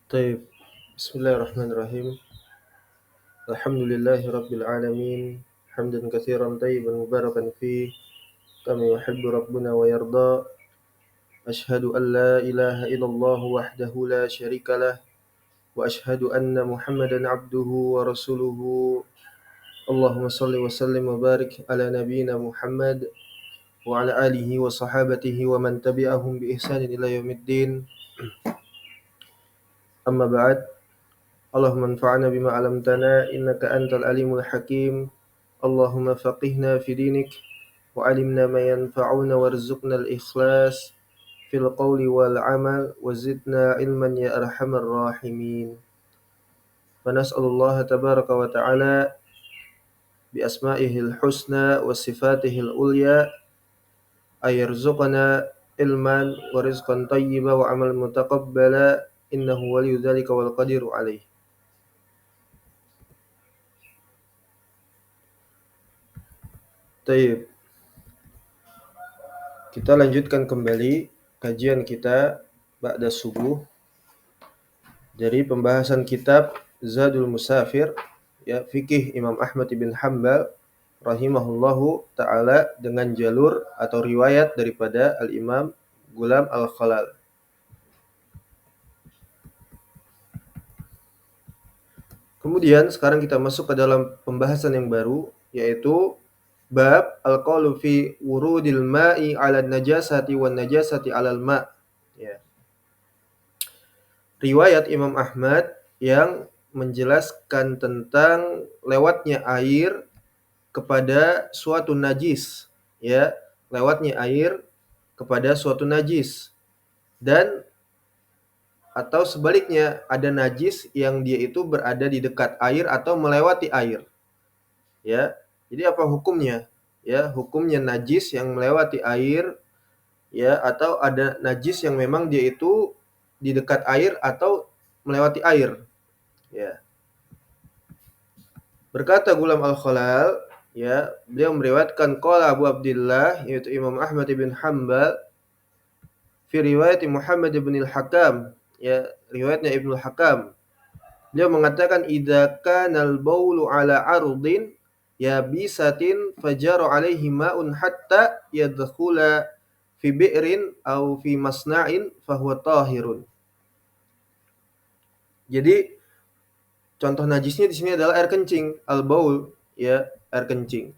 طيب بسم الله الرحمن الرحيم الحمد لله رب العالمين حمدا كثيرا طيبا مباركا فيه كما يحب ربنا ويرضى أشهد أن لا إله إلا الله وحده لا شريك له وأشهد أن محمدا عبده ورسوله اللهم صل وسلم وبارك على نبينا محمد وعلى آله وصحابته ومن تبعهم بإحسان إلى يوم الدين أما بعد اللهم انفعنا بما علمتنا إنك أنت العليم الحكيم اللهم فقهنا في دينك وعلمنا ما ينفعنا وارزقنا الإخلاص في القول والعمل وزدنا علما يا أرحم الراحمين فنسأل الله تبارك وتعالى بأسمائه الحسنى وصفاته العليا أن يرزقنا علما ورزقا طيبا وعملا متقبلا إنه ولي ذلك والقدير عليه. Taib. Kita lanjutkan kembali kajian kita ba'da subuh dari pembahasan kitab Zadul Musafir ya fikih Imam Ahmad bin Hanbal rahimahullahu taala dengan jalur atau riwayat daripada Al-Imam Gulam Al-Khalal. Kemudian sekarang kita masuk ke dalam pembahasan yang baru yaitu bab al-qaulu fi wurudil ma'i 'ala najasati wan najasati 'alal ma'. Ya. Riwayat Imam Ahmad yang menjelaskan tentang lewatnya air kepada suatu najis, ya, lewatnya air kepada suatu najis dan atau sebaliknya ada najis yang dia itu berada di dekat air atau melewati air. Ya. Jadi apa hukumnya? Ya, hukumnya najis yang melewati air ya atau ada najis yang memang dia itu di dekat air atau melewati air. Ya. Berkata Gulam Al-Khalal, ya, beliau meriwayatkan qala Abu Abdullah yaitu Imam Ahmad bin Hanbal fi riwayat Muhammad bin Al-Hakam, ya, riwayatnya Ibnu Hakam. Beliau mengatakan idza kana al-baulu ala ardin yabisatin fajara alaihi ma'un hatta yadkhula fi bi'rin aw fi masna'in fahuwa tahirun. Jadi contoh najisnya di sini adalah air kencing, al-baul, ya, air kencing.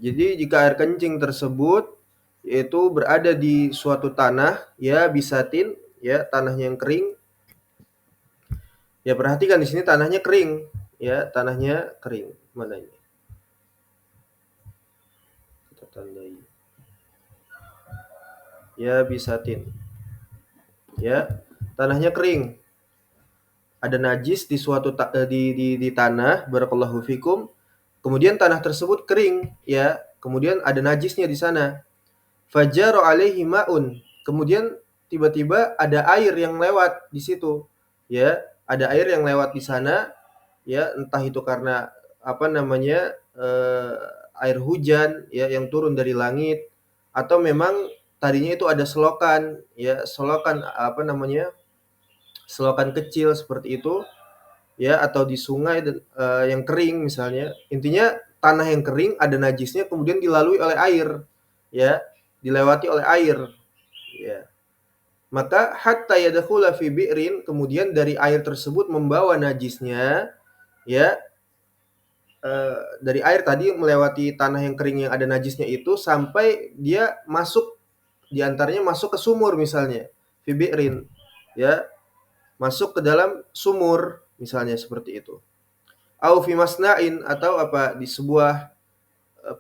Jadi jika air kencing tersebut yaitu berada di suatu tanah, ya bisatin, ya tanahnya yang kering. Ya perhatikan di sini tanahnya kering, ya tanahnya kering. Mana ini? Kita tandai. Ya bisatin. Ya, tanahnya kering. Ada najis di suatu di tanah, barakallahu fikum. Kemudian tanah tersebut kering, ya. Kemudian ada najisnya di sana. Fajaro alaihi ma'un. Kemudian tiba-tiba ada air yang lewat di situ. Ya, ada air yang lewat di sana, ya, entah itu karena apa namanya? Air hujan ya yang turun dari langit atau memang tadinya itu ada selokan, ya, selokan apa namanya? Selokan kecil seperti itu, ya, atau di sungai yang kering misalnya. Intinya tanah yang kering ada najisnya kemudian dilalui oleh air, ya, dilewati oleh air, ya. Maka hatta yadkhula fi bi'rin, kemudian dari air tersebut membawa najisnya, ya, dari air tadi melewati tanah yang kering yang ada najisnya itu sampai dia masuk di antaranya masuk ke sumur misalnya, fi bi'rin, ya, masuk ke dalam sumur misalnya seperti itu. Au fi masna'in atau apa di sebuah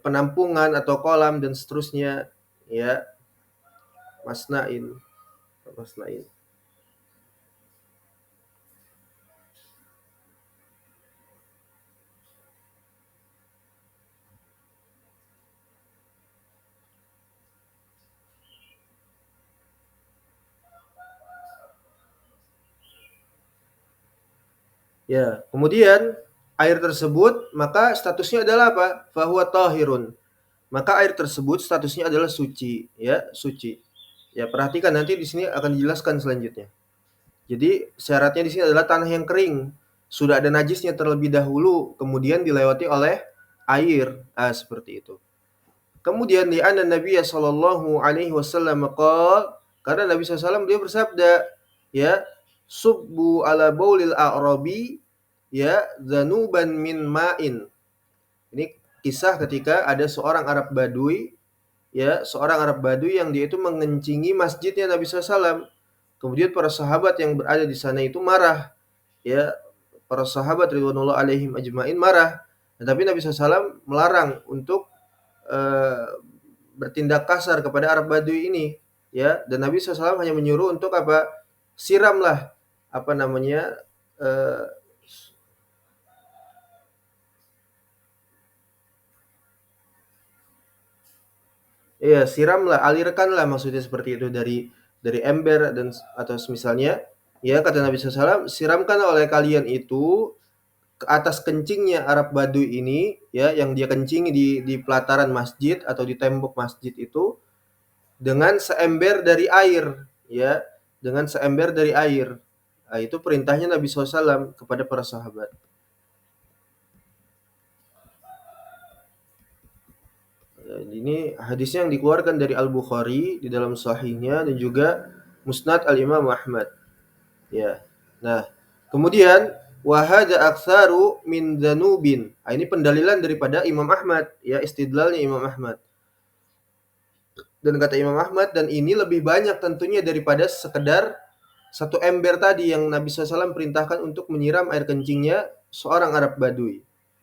penampungan atau kolam dan seterusnya, ya, masna'in. Masna'in. Ya, kemudian air tersebut maka statusnya adalah apa? Fahuwa tahirun. Maka air tersebut statusnya adalah suci, ya, suci. Ya, perhatikan nanti di sini akan dijelaskan selanjutnya. Jadi syaratnya di sini adalah tanah yang kering, sudah ada najisnya terlebih dahulu, kemudian dilewati oleh air. Seperti itu. Kemudian di anna Nabi sallallahu alaihi wasallam qala, karena Nabi SAW dia bersabda, ya, subbu ala baulil a'rabi, ya, zanuban min ma'in. Ini kisah ketika ada seorang Arab Badui, ya, seorang Arab Badui yang dia itu mengencingi masjidnya Nabi SAW. Kemudian para sahabat yang berada di sana itu marah, ya, para sahabat ridwanullah alaihim ajmain marah. Tetapi Nabi SAW melarang untuk bertindak kasar kepada Arab Badui ini, ya. Dan Nabi SAW hanya menyuruh untuk apa? Siramlah apa namanya? eh, Ya, siramlah, alirkanlah, maksudnya seperti itu, dari ember dan atau semisalnya. Ya, kata Nabi SAW, siramkan oleh kalian itu ke atas kencingnya Arab Badui ini, ya, yang dia kencingi di pelataran masjid atau di tembok masjid itu dengan seember dari air, ya, dengan seember dari air. Nah, itu perintahnya Nabi SAW kepada para sahabat. Ini hadisnya yang dikeluarkan dari Al-Bukhari di dalam sahihnya dan juga Musnad Al-Imam Ahmad. Ya. Nah, kemudian wahada aktsaru min dzanubin. Ini pendalilan daripada Imam Ahmad, ya, istidlalnya Imam Ahmad. Dan kata Imam Ahmad, dan ini lebih banyak tentunya daripada sekedar satu ember tadi yang Nabi SAW perintahkan untuk menyiram air kencingnya seorang Arab Badui.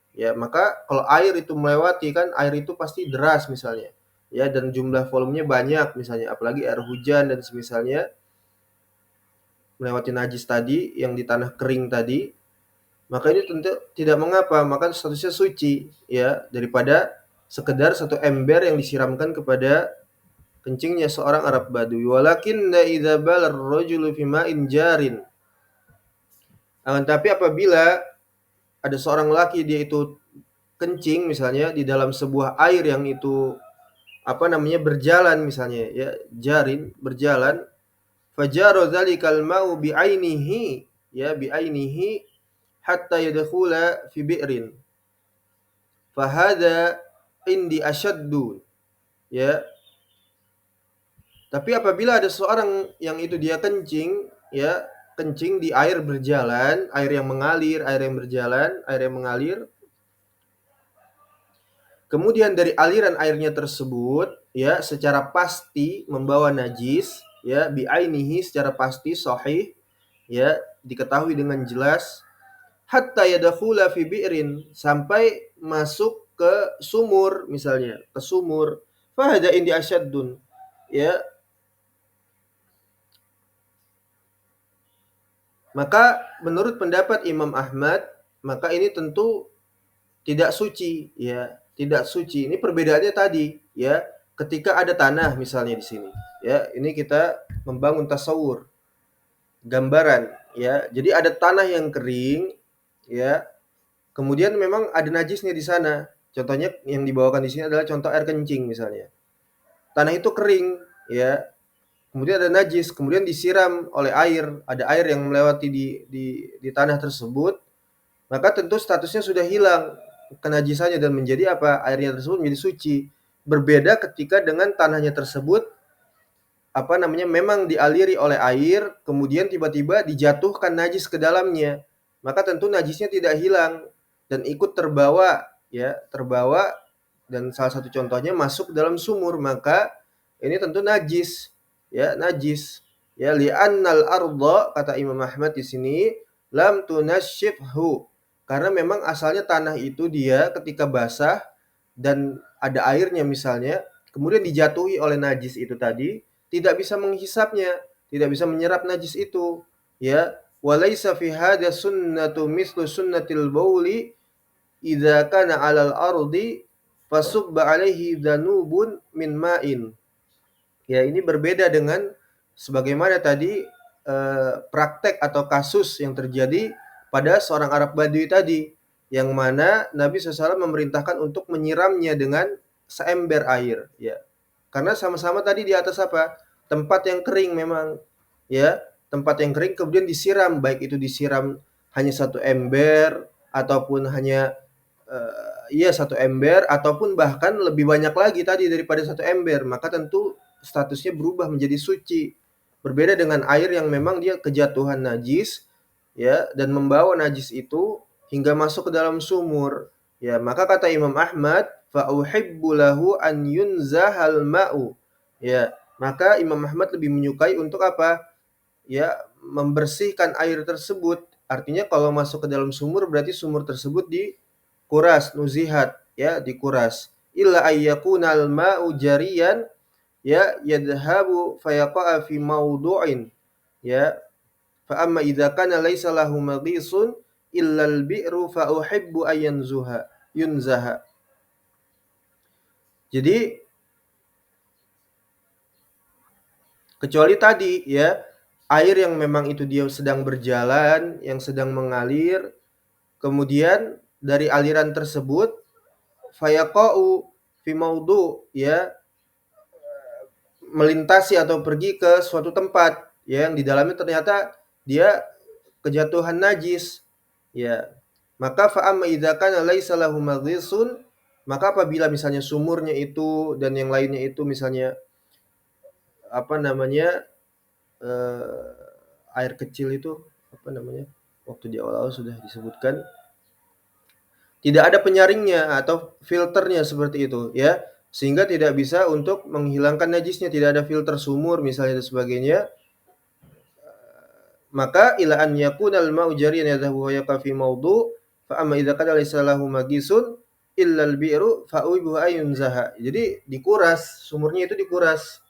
Ya, maka kalau air itu melewati, kan air itu pasti deras misalnya. Ya, dan jumlah volumenya banyak misalnya, apalagi air hujan dan semisalnya, melewati najis tadi yang di tanah kering tadi, maka ini tentu tidak mengapa, maka statusnya suci, ya, daripada sekedar satu ember yang disiramkan kepada kencingnya seorang Arab Badui. Walakinna idza balar rajulu fi ma'in jarin. Akan tapi apabila ada seorang laki dia itu kencing misalnya di dalam sebuah air yang itu apa namanya berjalan misalnya, ya, jarin berjalan, fajaro dzalikal ma'u bi'ainihi, ya, bi'ainihi hatta yadkhula fi bi'rin fahada indi asyaddu, ya. Tapi apabila ada seorang yang itu dia kencing, ya, kencing di air berjalan, air yang mengalir, air yang berjalan, air yang mengalir, kemudian dari aliran airnya tersebut, ya, secara pasti membawa najis, ya, bi'ainihi, secara pasti sahih, ya, diketahui dengan jelas, hatta yadkhula fi bi'rin, sampai masuk ke sumur misalnya, ke sumur, fahada indi asyaddun, ya, maka menurut pendapat Imam Ahmad, maka ini tentu tidak suci, ya, tidak suci. Ini perbedaannya tadi, ya. Ketika ada tanah misalnya di sini, ya, ini kita membangun tasawur, gambaran, ya. Jadi ada tanah yang kering, ya. Kemudian memang ada najisnya di sana. Contohnya yang dibawakan di sini adalah contoh air kencing misalnya. Tanah itu kering, ya. Kemudian ada najis, kemudian disiram oleh air, ada air yang melewati di tanah tersebut, maka tentu statusnya sudah hilang kenajisannya dan menjadi apa? Airnya tersebut menjadi suci. Berbeda ketika dengan tanahnya tersebut apa namanya memang dialiri oleh air, kemudian tiba-tiba dijatuhkan najis ke dalamnya. Maka tentu najisnya tidak hilang dan ikut terbawa, ya, terbawa, dan salah satu contohnya masuk ke dalam sumur, maka ini tentu najis, ya, najis. Ya, li'annal arda, kata Imam Ahmad di sini, lam tunashshifhu, karena memang asalnya tanah itu dia ketika basah dan ada airnya misalnya, kemudian dijatuhi oleh najis itu tadi, tidak bisa menghisapnya, tidak bisa menyerap najis itu, ya. Walaisa fi hadza sunnatu mislu sunnatil bauli idza kana 'alal ardi fasubba 'alaihi dzanubun min ma'in. Ya, ini berbeda dengan sebagaimana tadi praktek atau kasus yang terjadi pada seorang Arab Badui tadi, yang mana Nabi SAW memerintahkan untuk menyiramnya dengan seember air, ya. Karena sama-sama tadi di atas apa? Tempat yang kering memang, ya. tempat yang kering kemudian disiram, baik itu disiram hanya satu ember ataupun hanya satu ember ataupun bahkan lebih banyak lagi tadi daripada satu ember, maka tentu statusnya berubah menjadi suci. Berbeda dengan air yang memang dia kejatuhan najis, ya, dan membawa najis itu hingga masuk ke dalam sumur. Ya, maka kata Imam Ahmad, fa uhibbu lahu an yunzahal ma'u. Ya, maka Imam Ahmad lebih menyukai untuk apa? Ya, membersihkan air tersebut. Artinya kalau masuk ke dalam sumur berarti sumur tersebut dikuras, nuzihat, ya, dikuras. Illa ayyakunal ma'u jariyan, ya, yadhhabu fayaqa'a fi mawdu'in. Ya, fa amma idza kana laisa lahu maghisun illa al-bi'ru fa uhibbu ayyanzuha yunzaha. Jadi kecuali tadi, ya, air yang memang itu dia sedang berjalan, yang sedang mengalir, kemudian dari aliran tersebut fayaqa'u fi mawdu', ya, melintasi atau pergi ke suatu tempat, ya, yang di dalamnya ternyata dia kejatuhan najis, ya. Maka fa amma idza kana laisa lahu maghisun, maka apabila misalnya sumurnya itu dan yang lainnya itu misalnya apa namanya, air kecil itu apa namanya? Waktu di awal-awal sudah disebutkan, tidak ada penyaringnya atau filternya seperti itu, ya. Sehingga tidak bisa untuk menghilangkan najisnya, tidak ada filter sumur misalnya dan sebagainya. Maka ila an yakunal ma'u jariyan yadhabu wa yaqa fi mawdu' fa amma idza kana laysa lahu magisun illa al-bi'ru fa ubihu ayunzaha. Jadi dikuras, sumurnya itu dikuras.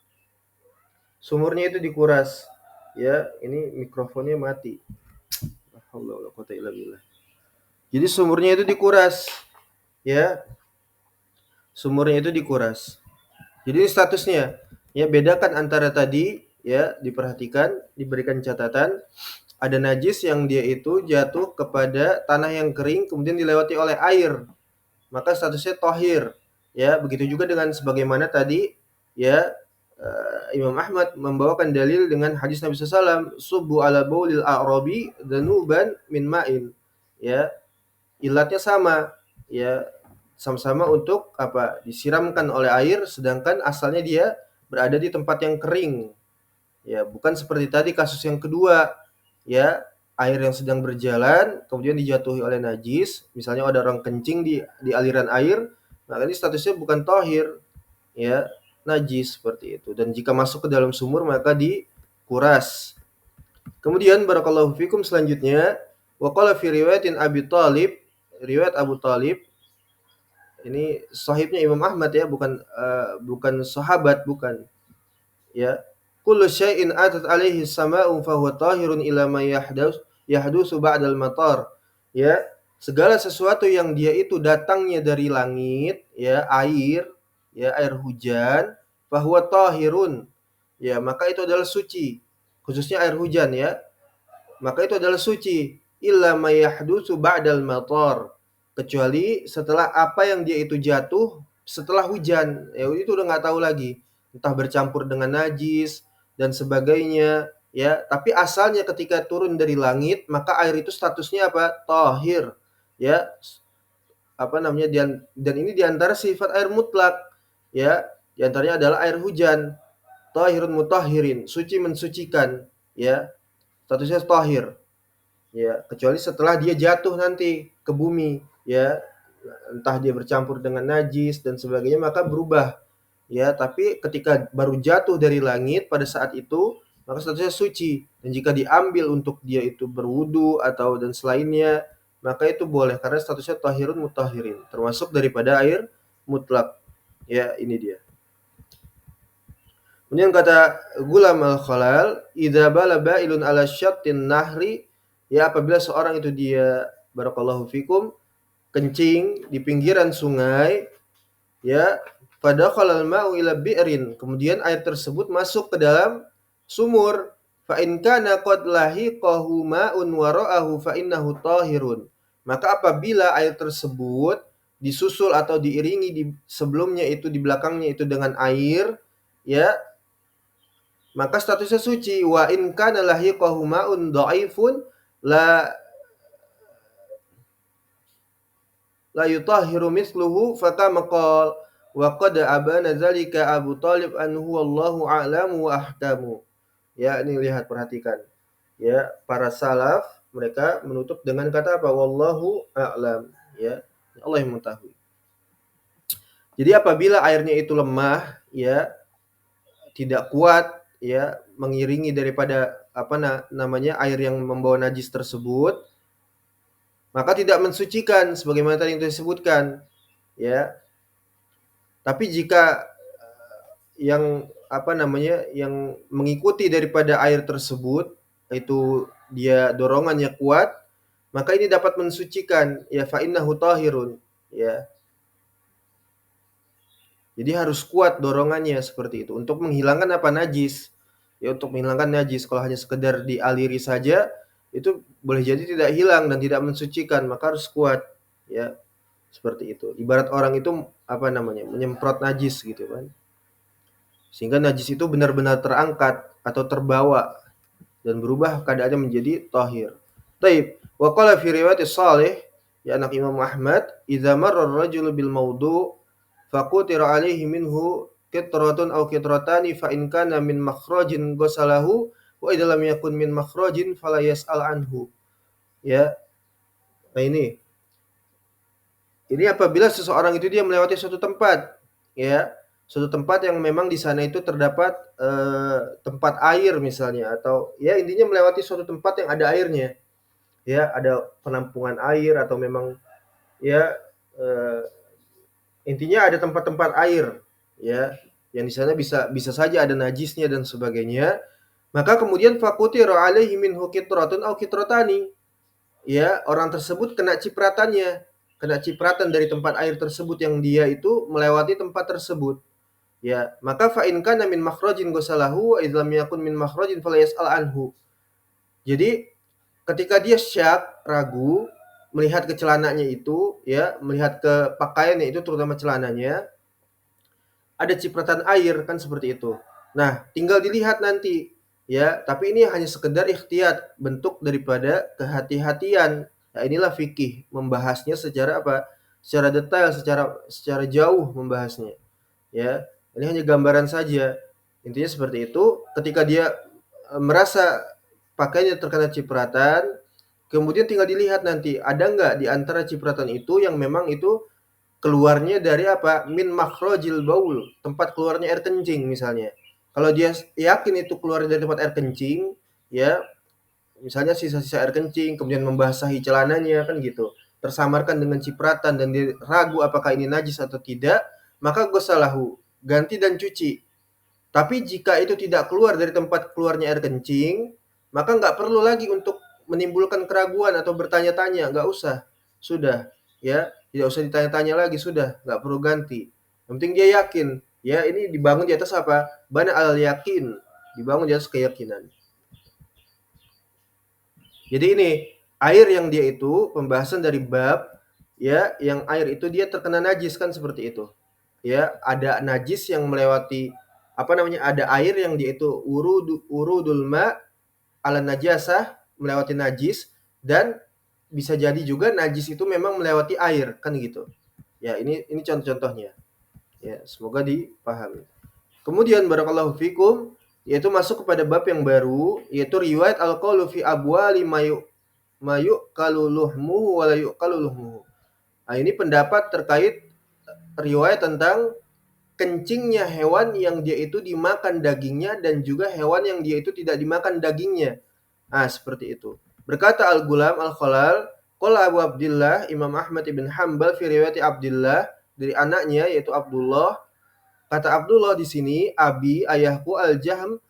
Sumurnya itu dikuras. Ya, ini mikrofonnya mati. La haula wala quwata illa billah. Jadi sumurnya itu dikuras. Ya, sumurnya itu dikuras. Jadi ini statusnya. Ya, bedakan antara tadi, ya, diperhatikan, diberikan catatan, ada najis yang dia itu jatuh kepada tanah yang kering kemudian dilewati oleh air, maka statusnya tohir. Ya, begitu juga dengan sebagaimana tadi, ya, Imam Ahmad membawakan dalil dengan hadis Nabi SAW, subu ala baulil a'rabi danuban min ma'in. Ya, ilatnya sama, ya, sama-sama untuk apa? Disiramkan oleh air sedangkan asalnya dia berada di tempat yang kering. Ya, bukan seperti tadi kasus yang kedua, ya, air yang sedang berjalan kemudian dijatuhi oleh najis, misalnya ada orang kencing di aliran air, maka ini statusnya bukan tohir, ya, najis seperti itu. Dan jika masuk ke dalam sumur maka dikuras. Kemudian barakallahu fikum selanjutnya, wa qala fi riwayatin Abi Thalib, riwayat Abu Thalib, ini sahibnya Imam Ahmad, ya, bukan sahabat, bukan, ya. Kullu syai'in atat alaihi sama'u fa huwa tahirun ila ma yahdusu ba'dal matar. Ya, segala sesuatu yang dia itu datangnya dari langit, ya, air, ya, air hujan, fa huwa tahirun. Ya, maka itu adalah suci. Khususnya air hujan, ya. Maka itu adalah suci illa ma yahdusu ba'dal matar. Kecuali setelah apa yang dia itu jatuh setelah hujan. Ya, itu udah nggak tahu lagi. Entah bercampur dengan najis dan sebagainya, ya. Tapi asalnya ketika turun dari langit, maka air itu statusnya apa? Tahir. Ya, apa namanya? Dan ini diantara sifat air mutlak, ya. Di antaranya adalah air hujan. Tahirun mutahhirin, suci mensucikan, ya. Statusnya tahir. Ya, kecuali setelah dia jatuh nanti ke bumi, ya. Entah dia bercampur dengan najis dan sebagainya maka berubah. Ya, tapi ketika baru jatuh dari langit pada saat itu maka statusnya suci, dan jika diambil untuk dia itu berwudu atau dan selainnya maka itu boleh karena statusnya tahirun mutahhirin, termasuk daripada air mutlak. Ya, ini dia. Kemudian kata Gulam al-Khalal, idza bala ba'ilun ala syattin nahri, ya, apabila seorang itu dia barakallahu fikum kencing di pinggiran sungai, ya, pada khalal ma'u ila bi'rin, kemudian air tersebut masuk ke dalam sumur, fa in kana qad lahiqahu ma'un wara'ahu fa innahu tahirun. Maka apabila air tersebut disusul atau diiringi di sebelumnya itu, di belakangnya itu dengan air, ya, maka statusnya suci. Wa in kana lahiqahu ma'un dhaifun la yutahhiru misluhu fakama qala wa qad abana dzalika Abu Thalib anhu wallahu a'lamu wa ahkamu. Ya, ini lihat, perhatikan. Ya, para salaf mereka menutup dengan kata apa? Wallahu a'lam. Ya, Allah yang mengetahui. Jadi apabila airnya itu lemah, ya, tidak kuat, ya, mengiringi daripada namanya air yang membawa najis tersebut, maka tidak mensucikan sebagaimana tadi yang disebutkan, ya. Tapi jika yang yang mengikuti daripada air tersebut itu dia dorongannya kuat, maka ini dapat mensucikan, ya, fa innahu tahirun, ya. Jadi harus kuat dorongannya seperti itu untuk menghilangkan najis. Ya, untuk menghilangkan najis. Kalau hanya sekedar dialiri saja itu boleh jadi tidak hilang dan tidak mensucikan, maka harus kuat, ya. Seperti itu. Ibarat orang itu menyemprot najis gitu kan. Sehingga najis itu benar-benar terangkat atau terbawa dan berubah keadaannya menjadi tahir. Taib. Wa qala fi riwayat Shalih, ya anak Imam Ahmad, idza marra ar-rajulu bil mawdu' faqutira alaihi minhu qitratun aw qitratani fa in kana min makhrajin ghasalahu wa idza lam yakun min makhrajin fala yas'al anhu. Ya. Nah ini apabila seseorang itu dia melewati suatu tempat, ya, suatu tempat yang memang di sana itu terdapat tempat air misalnya, atau ya intinya melewati suatu tempat yang ada airnya, ya, ada penampungan air atau memang ya intinya ada tempat-tempat air, ya, yang di sana bisa saja ada najisnya dan sebagainya. Maka kemudian faqutira alaihi minhu qitratun aw qitratani, ya, orang tersebut kena cipratan dari tempat air tersebut yang dia itu melewati tempat tersebut, ya, maka fa in kana min makhrajin ghasalahu wa idz lam yakun min makhrajin fala yas'al anhu. Jadi ketika dia syak, ragu melihat ke celananya itu, ya, melihat ke pakaiannya itu terutama celananya ada cipratan air kan seperti itu. Nah, tinggal dilihat nanti, ya, tapi ini hanya sekedar ikhtiyat, bentuk daripada kehati-hatian. Nah, inilah fikih, membahasnya secara secara detail, secara jauh membahasnya, ya. Ini hanya gambaran saja. Intinya seperti itu, ketika dia merasa pakainya terkena cipratan, kemudian tinggal dilihat nanti ada nggak di antara cipratan itu yang memang itu keluarnya dari min makhrajil baul, tempat keluarnya air kencing misalnya. Kalau dia yakin itu keluar dari tempat air kencing, ya, misalnya sisa-sisa air kencing kemudian membasahi celananya kan gitu, tersamarkan dengan cipratan dan dia ragu apakah ini najis atau tidak, maka ghasalahu, ganti dan cuci. Tapi jika itu tidak keluar dari tempat keluarnya air kencing, maka nggak perlu lagi untuk menimbulkan keraguan atau bertanya-tanya, nggak usah. Sudah, ya, tidak usah ditanya-tanya lagi, sudah, nggak perlu ganti. Yang penting dia yakin, ya, ini dibangun di atas apa? Bana al yakin, dibangun di atas keyakinan. Jadi ini air yang dia itu pembahasan dari bab, ya, yang air itu dia terkena najis kan seperti itu. Ya, ada najis yang melewati ada air yang dia itu urudul ma ala najasah, melewati najis, dan bisa jadi juga najis itu memang melewati air kan gitu. Ya, ini contoh-contohnya. Ya, semoga dipahami. Kemudian barakallahu fikum, yaitu masuk kepada bab yang baru, yaitu riwayat al-qaulu fi abwali mayu kaluluhmu wa la yuqaluluhmu. Nah, ini pendapat terkait riwayat tentang kencingnya hewan yang dia itu dimakan dagingnya dan juga hewan yang dia itu tidak dimakan dagingnya. Ah, seperti itu. Berkata Al-Gulam Al-Khalal, qala Abu Abdullah Imam Ahmad ibn Hanbal fi riwayat Abdullah dari anaknya yaitu Abdullah. Kata Abdullah di sini, abi ayahku Al-Jahm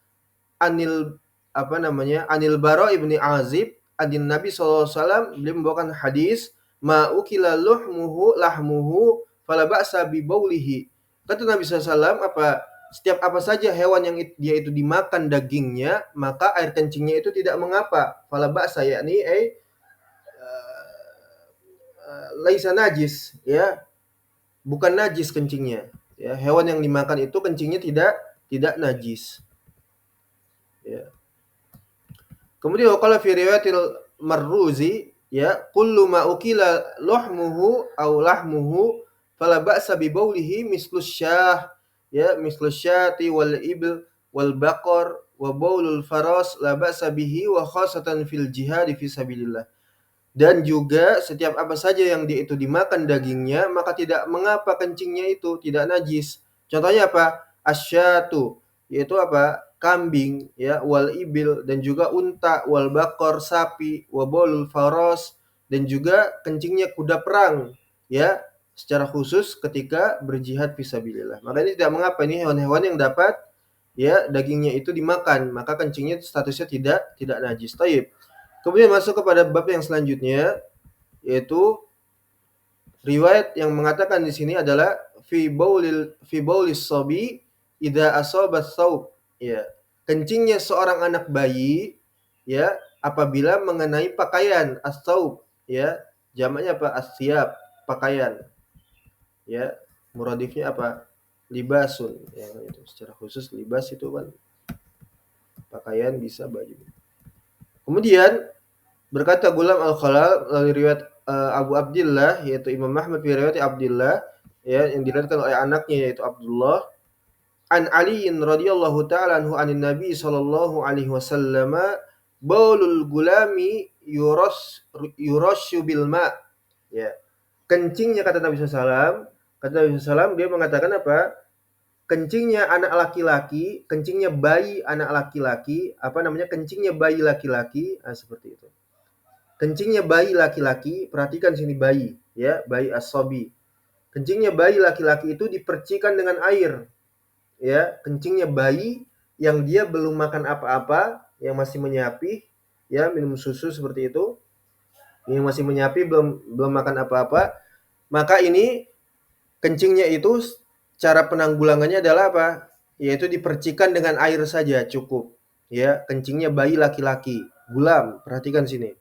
anil anil Bara ibni Azib adin Nabi SAW, beliau membawakan hadis ma ukila lahmuhu fala ba'sa bi baulihi. Kata Nabi SAW, setiap apa saja hewan yang dia itu dimakan dagingnya, maka air kencingnya itu tidak mengapa. Fala ba'sa, yakni laisa najis, ya, bukan najis kencingnya, ya, hewan yang dimakan itu kencingnya tidak najis. Ya. Kemudian qala fi riwayatil Marruzi, ya, kullu ma ukila lahmuhu aw lahmuhu fala ba'sa bi baulihi mislus syah, ya, mislus syati wal ibl wal baqar wa baulul faras la ba'sa bihi wa khasatan fil jihad fi sabilillah. Dan juga setiap apa saja yang dia itu dimakan dagingnya, maka tidak mengapa kencingnya itu tidak najis. Contohnya apa? Asyatu, yaitu apa? Kambing, ya, wal ibil, dan juga unta, wal bakor, sapi, wabolul faros, dan juga kencingnya kuda perang, ya, secara khusus ketika berjihad fisabilillah. Maka ini tidak mengapa, ini hewan-hewan yang dapat, ya, dagingnya itu dimakan, maka kencingnya statusnya tidak najis. Taib. Kemudian masuk kepada bab yang selanjutnya, yaitu riwayat yang mengatakan di sini adalah fi baulis sabi idza asaba thawb, ya. Kencingnya seorang anak bayi, ya, apabila mengenai pakaian as-thawb, ya. Jamaknya apa? As-thiyab, pakaian. Ya. Muradifnya apa? Libasun, ya, itu secara khusus libas itu kan pakaian, bisa baju. Kemudian berkata Gulam Al-Khalal melalui riwayat Abu Abdillah, yaitu Imam Ahmad fi riwayat Abdillah, ya, yang diriwayatkan oleh anaknya yaitu Abdullah, an Ali radhiyallahu taala anhu anin Nabi sallallahu alaihi wasallam, baulul gulami yurasyu bil ma, ya. Kencingnya kata Nabi SAW, dia mengatakan apa? Kencingnya anak laki-laki, kencingnya bayi anak laki-laki, apa namanya? Kencingnya bayi laki-laki, seperti itu. Kencingnya bayi laki-laki, perhatikan sini bayi, ya, bayi as-sabi. Kencingnya bayi laki-laki itu dipercikan dengan air, ya. Kencingnya bayi yang dia belum makan apa-apa, yang masih menyapih, ya, minum susu seperti itu, yang masih menyapih, belum makan apa-apa, maka ini kencingnya itu cara penanggulangannya adalah apa? Yaitu dipercikan dengan air saja cukup, ya. Kencingnya bayi laki-laki, gulam, perhatikan sini,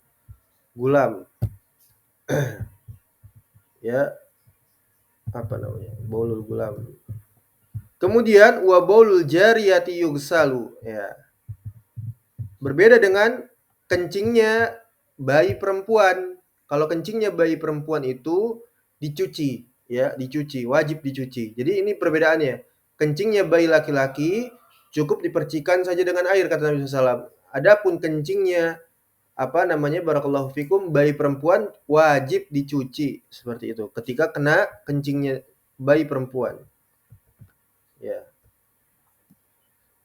gulam. Ya, apa namanya? Baulul gulam. Kemudian wa baulul jariyati yugsalu, ya. Berbeda dengan kencingnya bayi perempuan. Kalau kencingnya bayi perempuan itu dicuci, ya, dicuci, wajib dicuci. Jadi ini perbedaannya. Kencingnya bayi laki-laki cukup dipercikan saja dengan air kata Nabi SAW. Adapun kencingnya apa namanya, barakallahu fikum, bayi perempuan wajib dicuci seperti itu ketika kena kencingnya bayi perempuan, ya.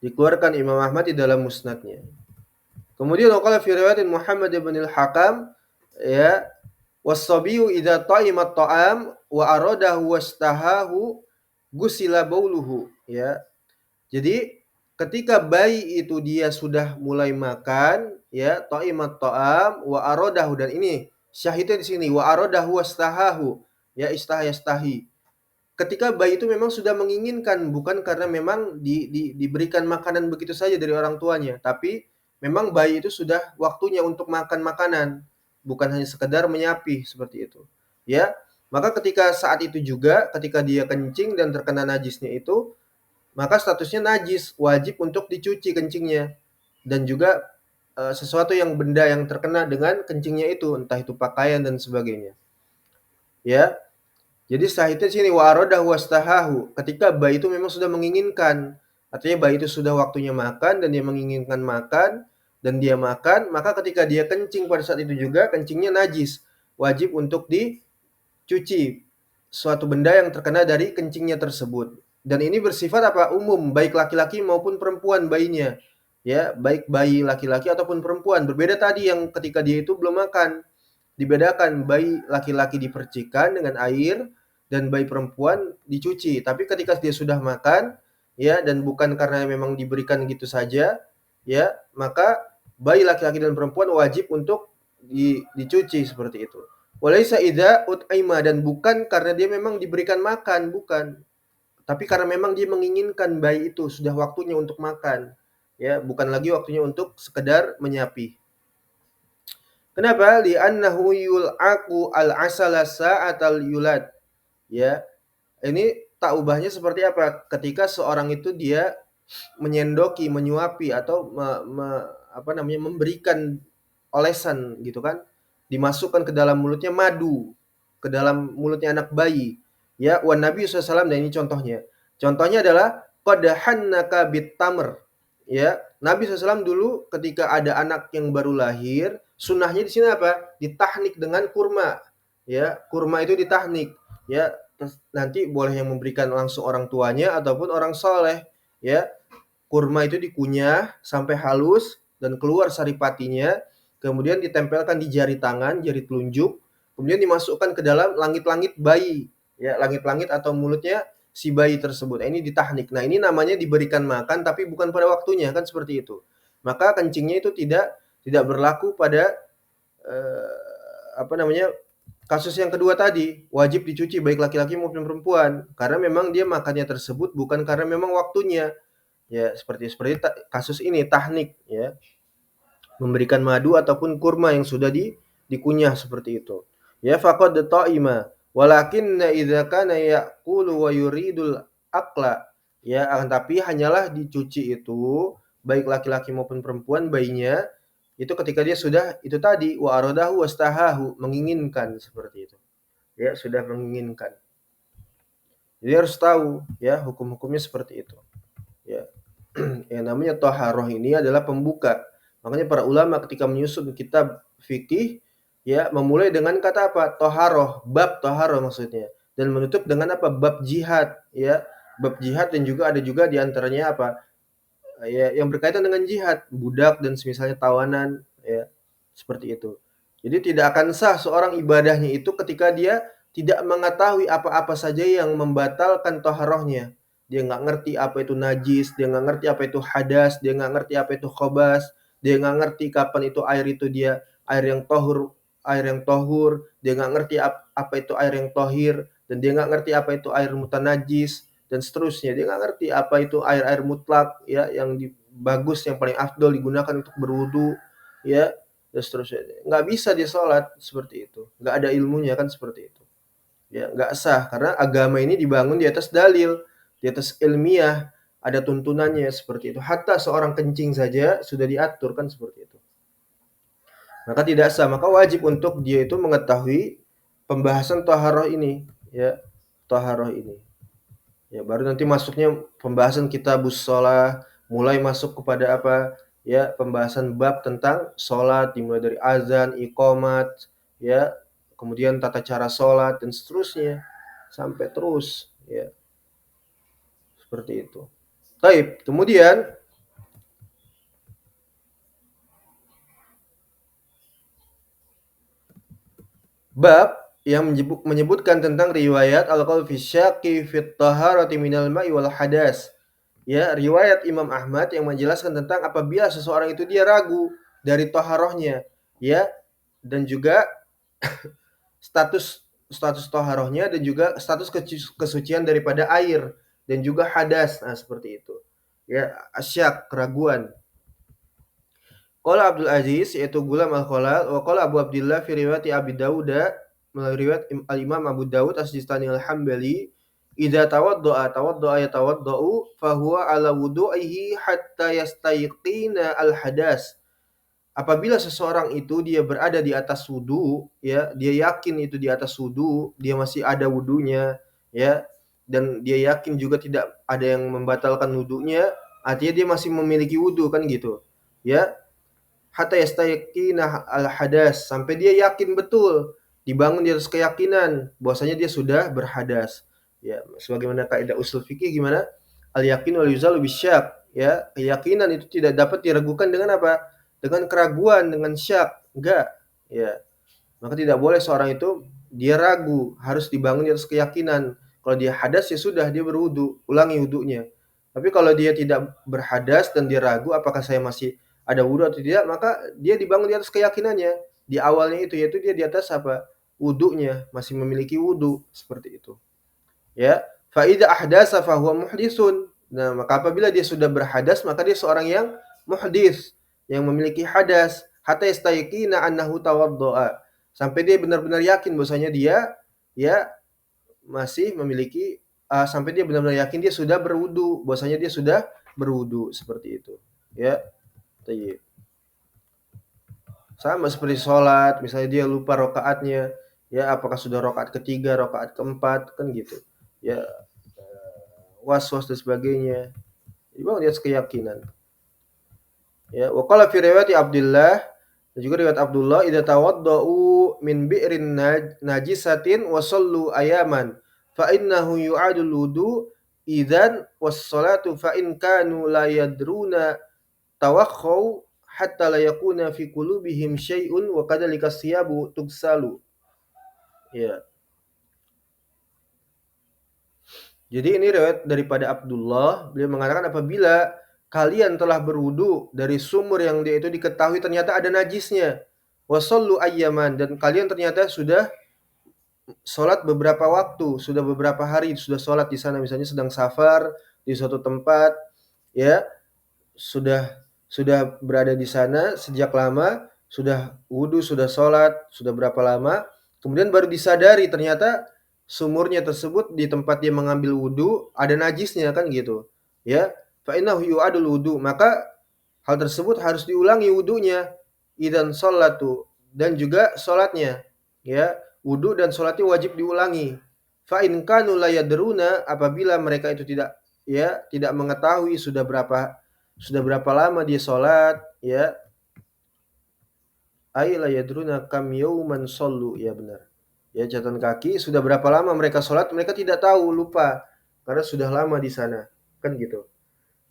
Dikeluarkan Imam Ahmad di dalam musnadnya. Kemudian qala fi riwayatin Muhammad bin al-Hakam, ya, was-sabiyu idza ta'imat ta'am wa aradahu wastahahu gusila bauluhu, ya. Jadi ketika bayi itu dia sudah mulai makan, ya, ta'imat ta'am wa aradahu, dan ini syahidnya di sini wa aradahu wastahahu, ya, yastahi. Ketika bayi itu memang sudah menginginkan, bukan karena memang diberikan makanan begitu saja dari orang tuanya, tapi memang bayi itu sudah waktunya untuk makan makanan, bukan hanya sekedar menyapih seperti itu, ya. Maka ketika saat itu juga ketika dia kencing dan terkena najisnya itu, maka statusnya najis, wajib untuk dicuci kencingnya, dan juga sesuatu yang benda yang terkena dengan kencingnya itu, entah itu pakaian dan sebagainya, ya. Jadi sahihnya sini wa aradahu wastahahu, ketika bayi itu memang sudah menginginkan, artinya bayi itu sudah waktunya makan dan dia menginginkan makan dan dia makan, maka ketika dia kencing pada saat itu juga kencingnya najis, wajib untuk dicuci suatu benda yang terkena dari kencingnya tersebut. Dan ini bersifat apa? Umum, baik laki-laki maupun perempuan bayinya, ya, baik bayi laki-laki ataupun perempuan. Berbeda tadi yang ketika dia itu belum makan, dibedakan bayi laki-laki dipercikan dengan air dan bayi perempuan dicuci. Tapi ketika dia sudah makan, ya, dan bukan karena memang diberikan gitu saja, ya, maka bayi laki-laki dan perempuan wajib untuk dicuci seperti itu. Walaisa idza ut'ima, dan bukan karena dia memang diberikan makan, bukan. Tapi karena memang dia menginginkan bayi itu sudah waktunya untuk makan, ya, bukan lagi waktunya untuk sekedar menyapih. Kenapa? Li'annahu yul'aqu al-asala sa'atal yulad. Ya, ini tak ubahnya seperti apa? Ketika seorang itu dia menyendoki, menyuapi atau memberikan olesan gitu kan, dimasukkan ke dalam mulutnya madu, ke dalam mulutnya anak bayi. Ya, wan Nabi SAW, dan ini contohnya. Contohnya adalah qad hannaka bit tamr. Ya, Nabi SAW dulu ketika ada anak yang baru lahir, sunnahnya di sini apa? Ditahnik dengan kurma. Ya, kurma itu ditahnik. Ya, nanti boleh yang memberikan langsung orang tuanya ataupun orang soleh. Ya, kurma itu dikunyah sampai halus dan keluar saripatinya, kemudian ditempelkan di jari tangan, jari telunjuk, kemudian dimasukkan ke dalam langit-langit bayi, ya, langit-langit atau mulutnya si bayi tersebut. Ini ditahnik. Nah, ini namanya diberikan makan tapi bukan pada waktunya, kan seperti itu. Maka kencingnya itu tidak berlaku pada kasus yang kedua tadi, wajib dicuci baik laki-laki maupun perempuan, karena memang dia makannya tersebut bukan karena memang waktunya. Ya, seperti kasus ini tahnik, ya, memberikan madu ataupun kurma yang sudah dikunyah seperti itu. Ya, faqad ta'ima walakinna idza kana yaqulu wa yuridul akla. Ya, akan tapi hanyalah dicuci itu baik laki-laki maupun perempuan bayinya itu ketika dia sudah itu tadi wa aradahu wastahahu, menginginkan seperti itu. Ya, sudah menginginkan. Jadi harus tahu ya hukum-hukumnya seperti itu. Ya. Yang namanya toharoh ini adalah pembuka. Makanya para ulama ketika menyusun kitab fikih, ya, memulai dengan kata apa? Toharoh, bab toharoh maksudnya. Dan menutup dengan apa? Bab jihad, ya. Bab jihad, dan juga ada juga diantaranya apa? Ya, yang berkaitan dengan jihad, budak dan semisalnya tawanan, ya, seperti itu. Jadi tidak akan sah seorang ibadahnya itu ketika dia tidak mengetahui apa-apa saja yang membatalkan toharohnya. Dia nggak ngerti apa itu najis, dia nggak ngerti apa itu hadas, dia nggak ngerti apa itu khobas, dia nggak ngerti kapan itu air itu dia air yang tohur, dia nggak ngerti apa itu air yang tohir, dan dia nggak ngerti apa itu air mutanajis, dan seterusnya. Dia nggak ngerti apa itu air-air mutlak, ya, yang bagus, yang paling afdol digunakan untuk berwudu, ya, dan seterusnya. Nggak bisa dia sholat seperti itu, nggak ada ilmunya, kan seperti itu. Ya, nggak sah karena agama ini dibangun di atas dalil, di atas ilmiah, ada tuntunannya seperti itu. Hatta seorang kencing saja sudah diatur, kan seperti itu. Maka tidak sah, maka wajib untuk dia itu mengetahui pembahasan taharah ini, ya, taharah ini. Ya, baru nanti masuknya pembahasan kitabus shalah, mulai masuk kepada apa? Ya, pembahasan bab tentang sholat, dimulai dari azan, iqamat, ya, kemudian tata cara sholat dan seterusnya sampai terus, ya, seperti itu. Baik, kemudian bab yang menyebutkan tentang riwayat al-qaul fi syaqi fit taharati minal ma'i wal hadas. Ya, riwayat Imam Ahmad yang menjelaskan tentang apabila seseorang itu dia ragu dari taharahnya, ya, dan juga status status taharahnya, dan juga status kesucian daripada air, dan juga hadas. Nah, seperti itu. Ya, asyak, keraguan. Qala Abdul Aziz, yaitu Gulam al-Khalal, wa qala Abu Abdillah fi riwayat Abi Dawud, melalui riwayat al-Imam Abu Dawud As-Sistani al-Hambali, idza tawadda'a yatawadda'u fa huwa ala wudu'ihi hatta yastayqina al-hadas. Apabila seseorang itu dia berada di atas wudu, ya, dia yakin itu di atas wudu, dia masih ada wudunya, ya, dan dia yakin juga tidak ada yang membatalkan wudunya, artinya dia masih memiliki wudu, kan gitu. Ya, hatta yastayqina al-hadas, sampai dia yakin betul, dibangun di atas keyakinan bahwasanya dia sudah berhadas. Ya, sebagaimana kaidah usul fikih gimana? Al-yaqin wal yuzalu bisyak. Ya, keyakinan itu tidak dapat diragukan dengan apa? Dengan keraguan, dengan syak. Enggak. Ya. Maka tidak boleh seorang itu dia ragu, harus dibangun di atas keyakinan. Kalau dia hadas ya sudah, dia berwudu, ulangi wudunya. Tapi kalau dia tidak berhadas dan dia ragu apakah saya masih ada wudu atau tidak, maka dia dibangun di atas keyakinannya. Di awalnya itu, yaitu dia di atas apa? Wudunya, masih memiliki wudu, seperti itu. Ya, fa idza ahdasa fa huwa muhdisun. Nah, maka apabila dia sudah berhadas, maka dia seorang yang muhdis, yang memiliki hadas, hatta yastayqina annahu tawaddaa. Sampai dia benar-benar yakin bahwasanya dia, ya, masih memiliki sampai dia benar-benar yakin dia sudah berwudu, bahwasanya dia sudah berwudu seperti itu. Ya, tayyib. Sama seperti sholat, misalnya dia lupa rokaatnya, ya apakah sudah rokaat ketiga, rokaat keempat, kan gitu. Ya, was-was dan sebagainya. Itu dia keyakinan. Ya, wa qala fi riwayat Abdullah, dan juga riwayat Abdullah, idza tawaddau min bi'rin najisatin wa sallu ayaman fa innahu yu'adul wudu idzan was salatu fa in kanu la yadruna tawakhau hatta la yakuna fi qulubihim syai'un wa kadzalika siyabu tugsalu. Ya. Jadi ini riwayat daripada Abdullah, beliau mengatakan apabila kalian telah berwudu dari sumur yang dia itu diketahui ternyata ada najisnya, wasallu ayyaman, dan kalian ternyata sudah sholat beberapa waktu, sudah beberapa hari sudah sholat di sana, misalnya sedang safar di suatu tempat, ya sudah berada di sana sejak lama, sudah wudu, sudah sholat, sudah berapa lama, kemudian baru disadari ternyata sumurnya tersebut di tempat dia mengambil wudu ada najisnya, kan gitu. Ya, fa innahu yu'adul wudu, maka hal tersebut harus diulangi wudunya. Idan sholatu, dan juga sholatnya. Ya, wudu dan sholatnya wajib diulangi. Fa in kanu la yadruna, apabila mereka itu tidak mengetahui sudah berapa lama dia sholat, ya, ay la yadruna kam yauman shollu, ya benar. Ya, catatan kaki, sudah berapa lama mereka sholat, mereka tidak tahu, lupa karena sudah lama di sana, kan gitu.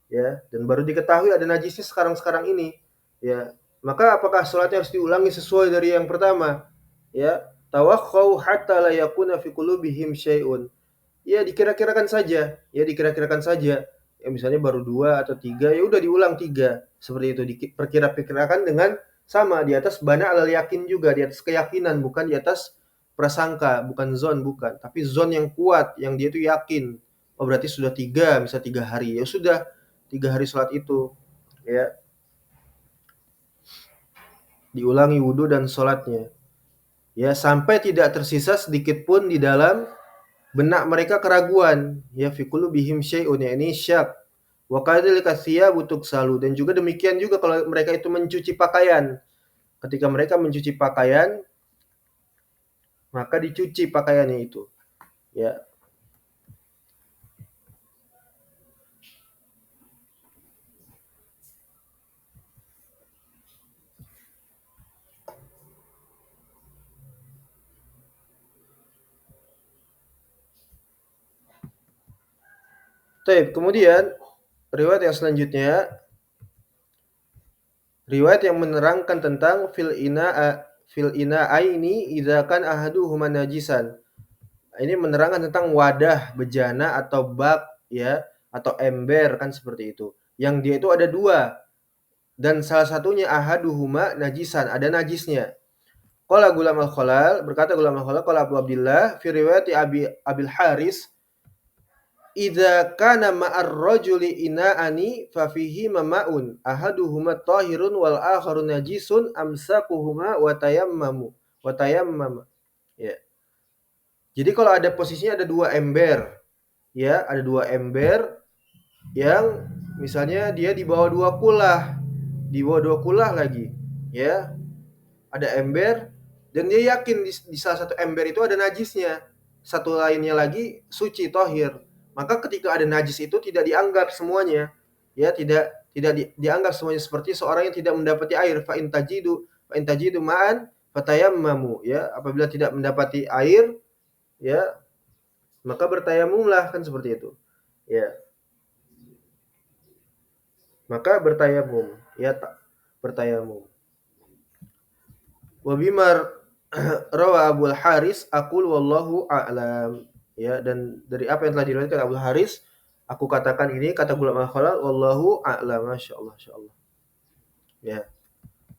Ya, dan baru diketahui ada najisnya sekarang ini. Ya, maka apakah sholatnya harus diulangi sesuai dari yang pertama? Ya, tawakhau hatta la yakuna fi qulubihim syai'un. Ya dikira-kirakan saja, ya dikira-kirakan saja. Ya misalnya baru 2 atau 3, ya udah diulang 3. Seperti itu, diperkira-perkirakan dengan sama di atas bana alal yakin juga, di atas keyakinan, bukan di atas prasangka, bukan zon, bukan. Tapi zon yang kuat, yang dia itu yakin. Oh berarti sudah 3, misal 3 hari. Ya sudah 3 hari sholat itu. Ya, diulangi wudu dan sholatnya. Ya, sampai tidak tersisa sedikit pun di dalam benak mereka keraguan, ya fi qulubihim syai'un, ya ini syak. Wa kadzalika thiyabu tugsalu, dan juga demikian juga kalau mereka itu mencuci pakaian. Ketika mereka mencuci pakaian, maka dicuci pakaiannya itu. Ya. Baik, kemudian riwayat yang selanjutnya, riwayat yang menerangkan tentang fil aini idza kan ahaduhuma najisan. Ini menerangkan tentang wadah bejana atau bak, ya, atau ember, kan seperti itu. Yang dia itu ada 2 dan salah satunya ahaduhuma najisan, ada najisnya. Qala Gulam al-Khalal, berkata Gulam al-Khalal, qala Abu Abdillah fi riwayati Abil Haris, idza kana ma'ar rajuli ina'ani fa fihi ma'un ahaduhuma tahirun wal akharu najisun amsakuhuma wa tayammama. Ya. Jadi kalau ada posisinya ada 2 ember, ya, ada 2 ember yang misalnya dia di bawah 2 kulah, di bawah 2 kulah lagi, ya. Ada ember dan dia yakin di salah satu ember itu ada najisnya, satu lainnya lagi suci tohir. Maka ketika ada najis itu tidak dianggap semuanya, ya, tidak dianggap semuanya, seperti seorang yang tidak mendapati air, fa in tajidu ma'an fatayammamu, ya, apabila tidak mendapati air, ya, maka bertayamumlah, kan seperti itu. Ya, maka bertayamum, ya, bertayamum. Wa bimar rawa Abul Haris aqul wallahu a'lam. Ya, dan dari apa yang telah diriwayatkan Abul Haris, aku katakan ini, kata Gulam al-Khalal, wallahu a'lam. Masyaallah, masyaallah. Ya.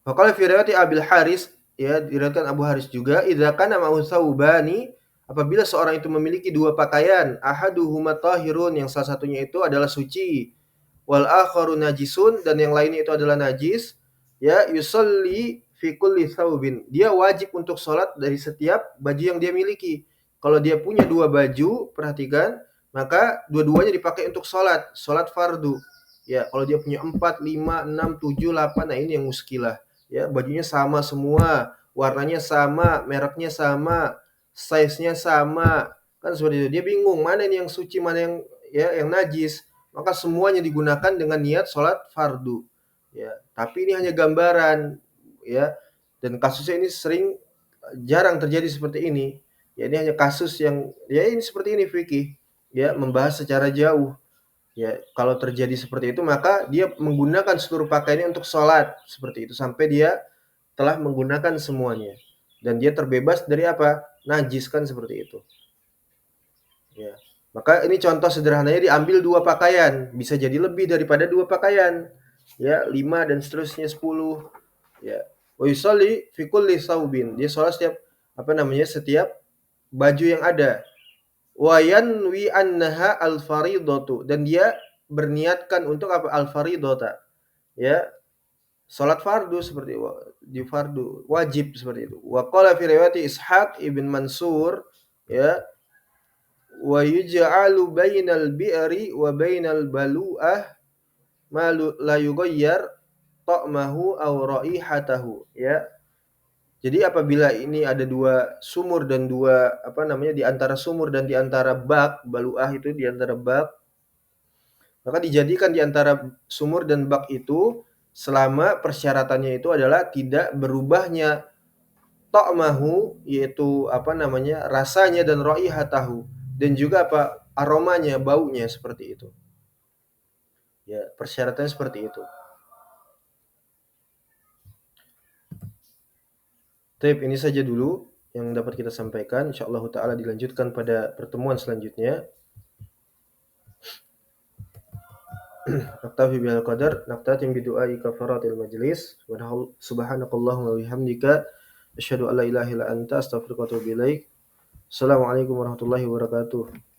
Wa qala fi riwayati Abil Haris, ya, diriwayatkan Abu Haris juga, idza kana ma'u saubani, apabila seorang itu memiliki 2 pakaian, ahaduhuma tahirun, yang salah satunya itu adalah suci, wal akharu najisun, dan yang lainnya itu adalah najis, ya, yusalli fi kulli thawbin, dia wajib untuk sholat dari setiap baju yang dia miliki. Kalau dia punya 2 baju, perhatikan, maka dua-duanya dipakai untuk sholat fardu. Ya, kalau dia punya 4, 5, 6, 7, 8, nah ini yang muskilah. Ya, bajunya sama semua, warnanya sama, mereknya sama, size-nya sama. Kan seperti itu. Dia bingung mana ini yang suci, mana yang yang najis. Maka semuanya digunakan dengan niat sholat fardu. Ya, tapi ini hanya gambaran, ya. Dan kasusnya ini jarang terjadi seperti ini. Ya, ini hanya kasus yang ini seperti ini fikih. Ya, membahas secara jauh. Ya, kalau terjadi seperti itu maka dia menggunakan seluruh pakaiannya untuk sholat seperti itu sampai dia telah menggunakan semuanya dan dia terbebas dari apa? Najis kan seperti itu. Ya. Maka ini contoh sederhananya diambil dua pakaian, bisa jadi lebih daripada dua pakaian. Ya, 5 dan seterusnya 10. Ya. Wa yusalli fi kulli saubin. Dia sholat setiap baju yang ada. Wa yanwi annaha al-faridatu dan dia berniatkan untuk apa? Al-faridata. Ya, salat fardu seperti di fardu wajib seperti itu. Wa qala fi riwayat Ishaq ibn Mansur ya wa yuj'alu bainal bi'ri wa bainal balu'ah ma la yughayyar ta'mahu aw raihatahu ya. Jadi apabila ini ada dua sumur dan dua di antara sumur dan di antara bak, baluah itu di antara bak, maka dijadikan di antara sumur dan bak itu selama persyaratannya itu adalah tidak berubahnya ta'mahu yaitu rasanya dan raihatahu dan juga aromanya, baunya seperti itu. Ya, persyaratannya seperti itu. Baik, ini saja dulu yang dapat kita sampaikan. Insyaallah taala dilanjutkan pada pertemuan selanjutnya. Naktafi bihal qadar, naktatim bidu'ai kafaratil majlis. Subhanakallahumma wa bihamdika asyhadu an la ilaha illa anta astaghfiruka wa atubu ilaik. Assalamualaikum warahmatullahi wabarakatuh.